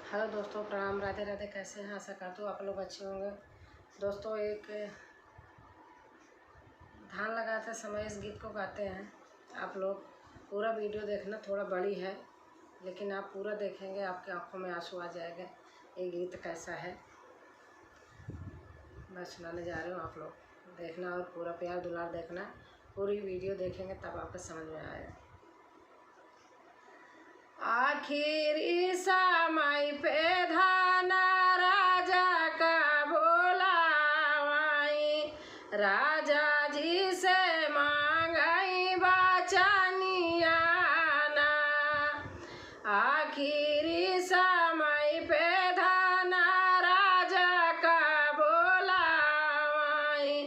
Hello दोस्तों, प्रणाम, राधे राधे। कैसे हैं? आशा करता हूँ आप लोग अच्छे होंगे। दोस्तों, एक धान लगाते समय इस गीत को गाते हैं। आप लोग पूरा वीडियो देखना, थोड़ा बड़ी है लेकिन आप पूरा देखेंगे आपकी आंखों में आंसू आ जाएगा। ये गीत कैसा है मैं सुनाने जा रही हूँ, आप लोग देखना और पूरा प्यार दुलार देखना। पूरी वीडियो देखेंगे तब आपको समझ में आएगा। आखिरी समय पे धाना राजा का बोलावाई, राजा जी से मांगई बचनिया ना। आखिरी समय पे धाना राजा का बोलावाई,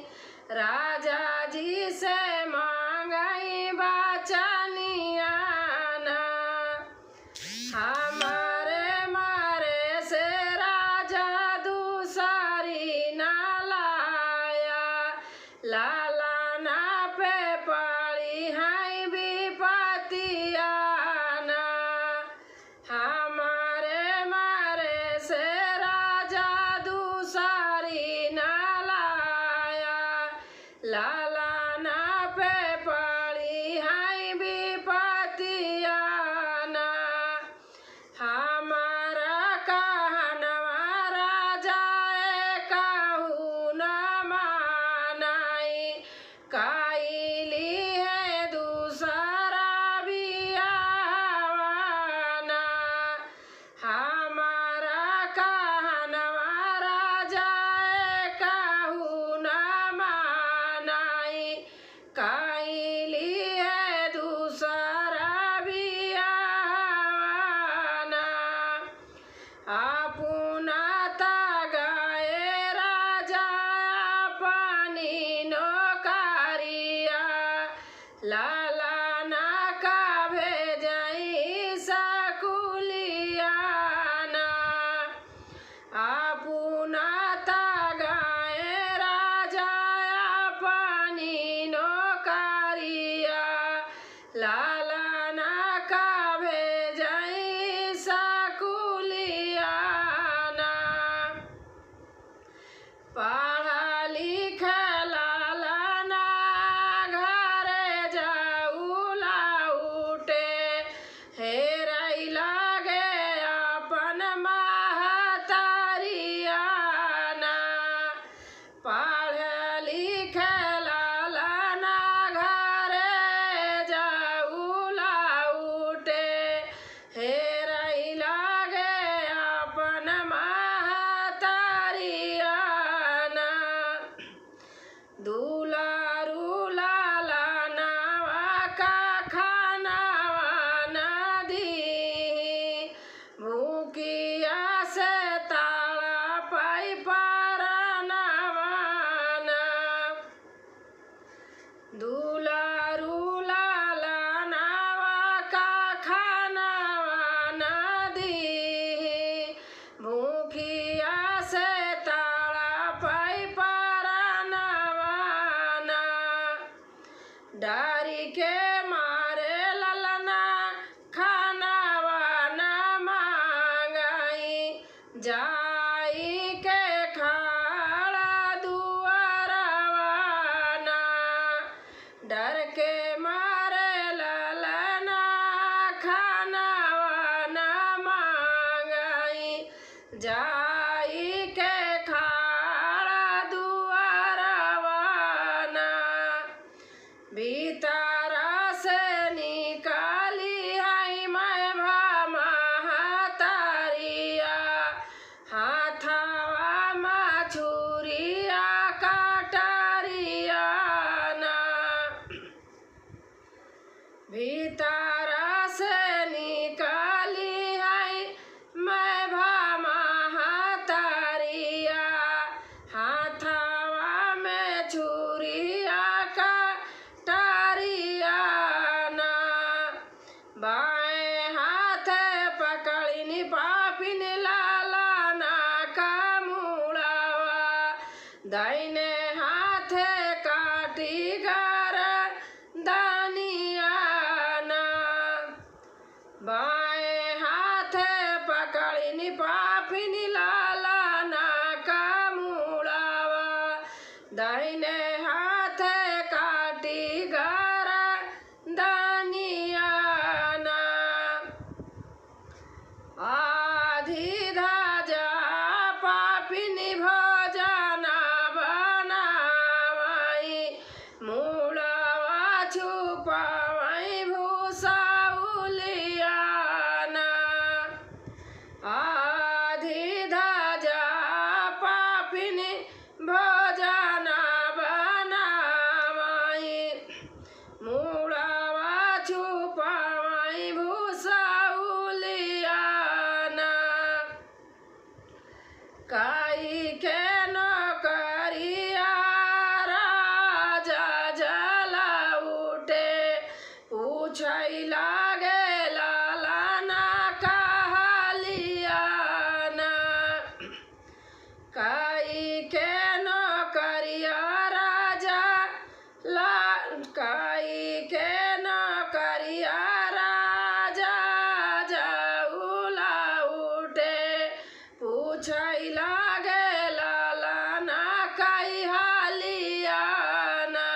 राजा जी से मांगई बचनिया ना। हमारे मारे से राजा दूसरी ना लाया, लाला ना पे पड़ी है विपतिया ना। हमारे मारे से राजा दूसरी ना लाया, लाला ना पे पड़ी है विपतिया ना। हमारा कहनवा राजा कहू न मानाई, कैली है दूसरा बियावाना। हमारा कहनवा राजा कहू न मानाई, कैली है दूसरा आपुना तगाए राजा अपनी नौकरिया, लाला ना का भेजई सकुलिया ना। आपुना तगाए राजा अपनी नौकरिया, लाला ना का भेजई सकुलिया ना। पढ़ा लिखा लाला ना घरे जाऊला उठे, हेरई लागे अपन महतरिया ना। पढ़े लिखे लाला ना घरे जाऊला उठे, हेरई लागे अपन महतरिया ना। दुलारू लाला नावा का खानावा न दी, मुखिया से ताला पाई परनवा ना। दुलारू लाला नावा का खानावा न दी, मुखिया से ताला पाई परनवा ना। डारी के मारे ललना खानावा न मांगई, जाई के खाड़ा दुआरवा ना। डर के मारे ललना खानावा न मांगई, जाई के खाड़ा दुआरवा ना। भीतरा से निकाली है मैं महतरिया, हाथवा मछुरिया कटरिया ना। भीतरा से निकाली है मैं महतरिया, हाथवा में छुरिया कटरिया ना। बाएं हाथ पकड़िनी पापिन लाला ना का मुड़ावा, दाहिने हाथ काटी गर दानिया ना। बाएं हाथ पकड़िनी पापिनी लाला ना का मुड़ावा दाहिने हाथ काटी गारा दानियाना आधी धाजा पापिनी भोजना बनावाई मुड़ावा छुपावाई भूसाउलियाना आधी धाजा पापिनी भोजना बनावाई मुड़ावा छुपावाई भूसाउलियाना काई के नौकरिया राजा जला उठे पूछई लागे लालाना कहलियाना काई के नौकरिया राजा काई के नौकरिया राजा जाऊला उठे पूछई लागे लालाना काई हालियाना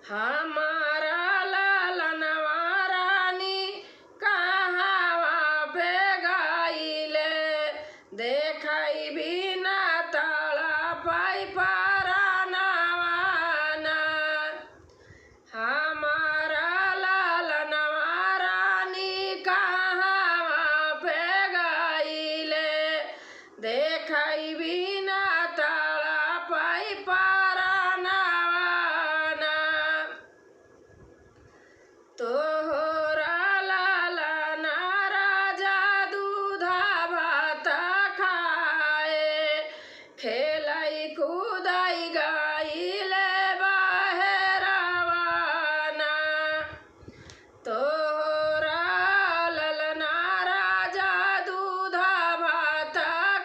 हमारा लालनवा रानी कहावा पे गाइले देखई बिना ताला पाई पारानावाना हमारा लालनवा रानी कहावा पे गाइले देखई बिना ताला पाई पारानावाना तोहरा लालना राजा दूधा भात खाए खेलाई कूदाई गाइले बहरावाना तोहरा लालना राजा दूधा भात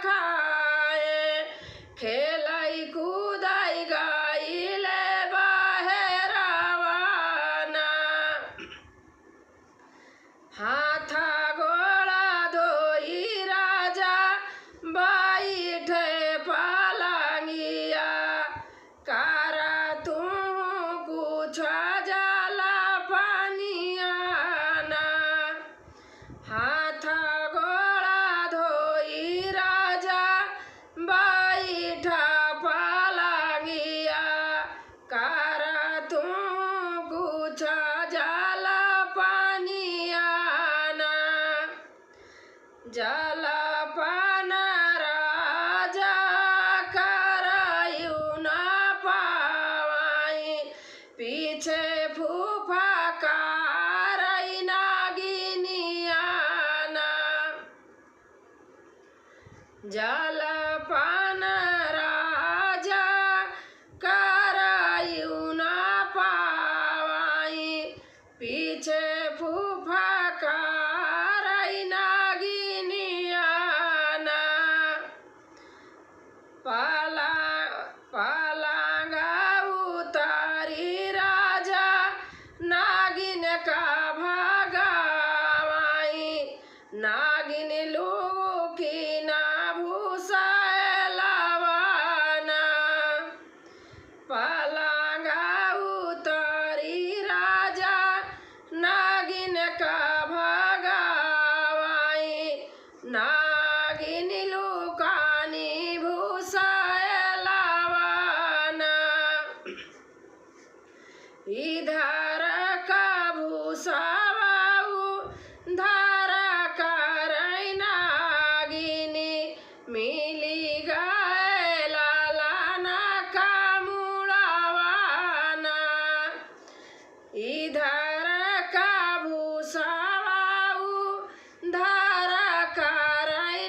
खाए खेलाई कूदाई गाइले बहरावाना हाथा गोला धोई राजा बैठे पालंगिया कारा तू कुछ जाला पानियाना हाथा गोला धोई राजा बैठा पालंगिया कारा तू कुछ जाला पानियाना जलपान राजा करायु ना पावाई पीछे फूफा कारई नागिनियाना जलपान राजा करायु ना पावाई पीछे फूफा कारई नागिनियाना पालांगा उतारी राजा नागिन का भगावाई नागिन लोगों की ना भूसालावाना पालांगा उतारी राजा नागिन का भगावाई नागिन लुकानी भूसालावाना इधर का भूसावाऊ धारा करई नागिनी मिली गए लालाना का मुड़ावाना इधर का भूसावाऊ धारा करई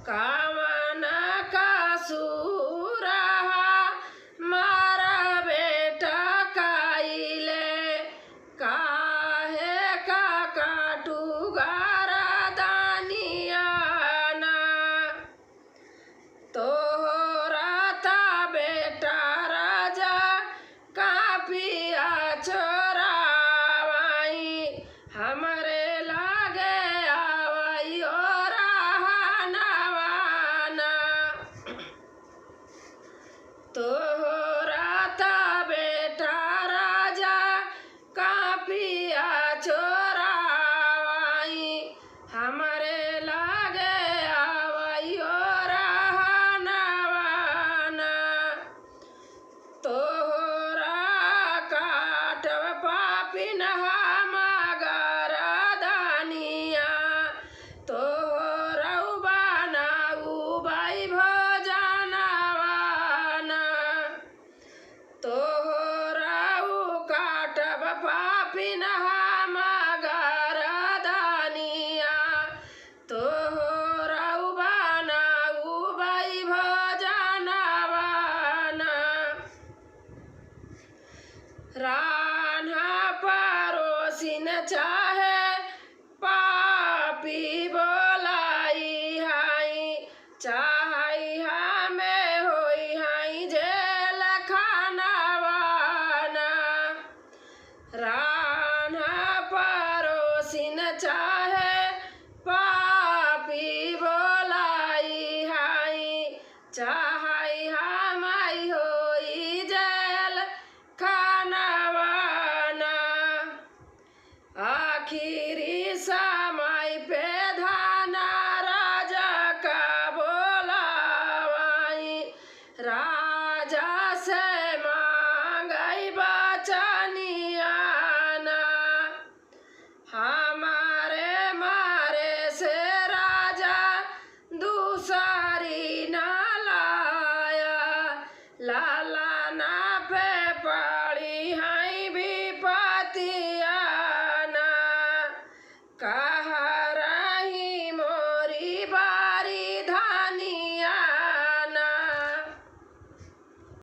कामन का सूरहा मारा बेटा काइले काहे का काटू गारा दानियाना तोहरा ता बेटा राजा कापिया चोरावाई हमरे लागे आवई ओ रहनवाना तोहरा ता बेटा राजा कापिया चोरावाई हमरे लागे आवई ओ रहनवाना तोहरा काटव पापिन मगर दानिया तोहरा बनाऊ भाई भोजनवाना तोहरा काटव पापिन मगर दानिया तोहरा बनाऊ भाई भोजनवाना रान्हा परोसिन चाहे पापी बोलाई हाई चाहई हमें होई हाई जेल खानावाना रान्हा परोसिन चाहे पापी बोलाई हाई चाहई हमाई होई जेल खानावाना आखिरी समय पे धाना राजा का बोलावाई राजा से मांगई बचनियाना हमारे मारे से राजा दूसरी न लाया लाला ना पे पड़ी हाई विपतियाना कह रही मोरी बारी धानी